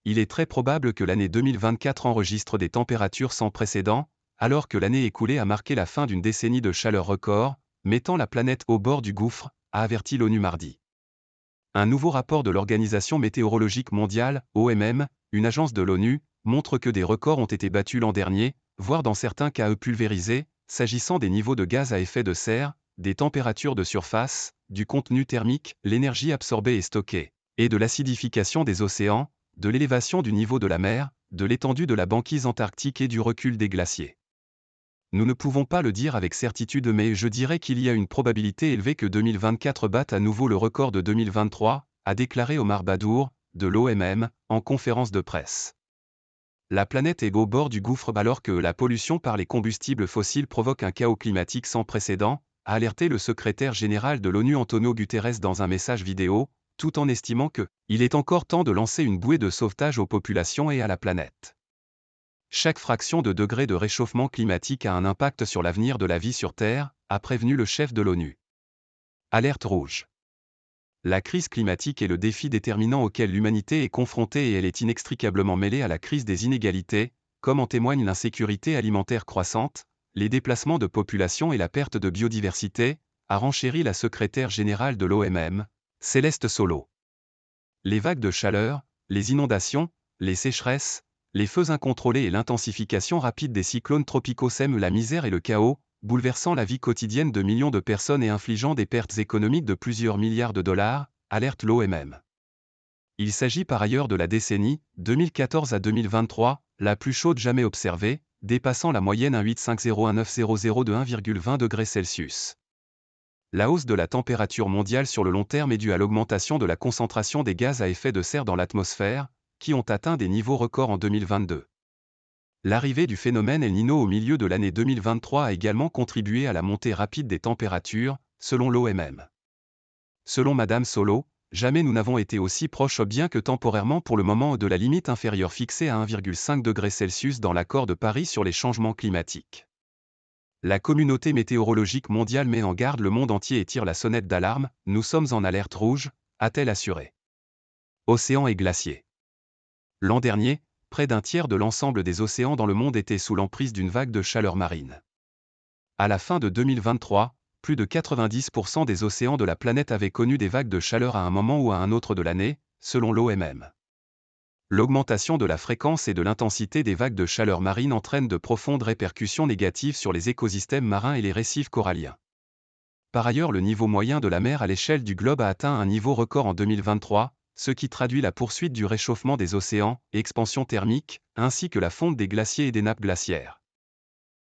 il est très probable que l'année 2024 enregistre des températures sans précédent, alors que l'année écoulée a marqué la fin d'une décennie de chaleur record, mettant la planète au bord du gouffre, a averti l'ONU mardi. Un nouveau rapport de l'Organisation météorologique mondiale, OMM, une agence de l'ONU, montre que des records ont été battus l'an dernier, voire dans certains cas pulvérisés, s'agissant des niveaux de gaz à effet de serre, des températures de surface, du contenu thermique, l'énergie absorbée et stockée, et de l'acidification des océans, de l'élévation du niveau de la mer, de l'étendue de la banquise antarctique et du recul des glaciers. Nous ne pouvons pas le dire avec certitude, mais je dirais qu'il y a une probabilité élevée que 2024 batte à nouveau le record de 2023, a déclaré Omar Badour, de l'OMM, en conférence de presse. La planète est au bord du gouffre alors que la pollution par les combustibles fossiles provoque un chaos climatique sans précédent, a alerté le secrétaire général de l'ONU Antonio Guterres dans un message vidéo, tout en estimant que « il est encore temps de lancer une bouée de sauvetage aux populations et à la planète ». Chaque fraction de degré de réchauffement climatique a un impact sur l'avenir de la vie sur Terre, a prévenu le chef de l'ONU. Alerte rouge. La crise climatique est le défi déterminant auquel l'humanité est confrontée et elle est inextricablement mêlée à la crise des inégalités, comme en témoigne l'insécurité alimentaire croissante, les déplacements de population et la perte de biodiversité, a renchéri la secrétaire générale de l'OMM, Céleste Solo. Les vagues de chaleur, les inondations, les sécheresses, les feux incontrôlés et l'intensification rapide des cyclones tropicaux sèment la misère et le chaos, bouleversant la vie quotidienne de millions de personnes et infligeant des pertes économiques de plusieurs milliards de dollars, alerte l'OMM. Il s'agit par ailleurs de la décennie 2014 à 2023, la plus chaude jamais observée, dépassant la moyenne 1,8501900 de 1,20 degrés Celsius. La hausse de la température mondiale sur le long terme est due à l'augmentation de la concentration des gaz à effet de serre dans l'atmosphère, qui ont atteint des niveaux records en 2022. L'arrivée du phénomène El Niño au milieu de l'année 2023 a également contribué à la montée rapide des températures, selon l'OMM. Selon Madame Solo, jamais nous n'avons été aussi proches bien que temporairement pour le moment de la limite inférieure fixée à 1,5 degré Celsius dans l'accord de Paris sur les changements climatiques. La communauté météorologique mondiale met en garde le monde entier et tire la sonnette d'alarme, nous sommes en alerte rouge, a-t-elle assuré. Océans et glaciers. L'an dernier, près d'un tiers de l'ensemble des océans dans le monde était sous l'emprise d'une vague de chaleur marine. À la fin de 2023, plus de 90% des océans de la planète avaient connu des vagues de chaleur à un moment ou à un autre de l'année, selon l'OMM. L'augmentation de la fréquence et de l'intensité des vagues de chaleur marine entraîne de profondes répercussions négatives sur les écosystèmes marins et les récifs coralliens. Par ailleurs, le niveau moyen de la mer à l'échelle du globe a atteint un niveau record en 2023, ce qui traduit la poursuite du réchauffement des océans, expansion thermique, ainsi que la fonte des glaciers et des nappes glaciaires.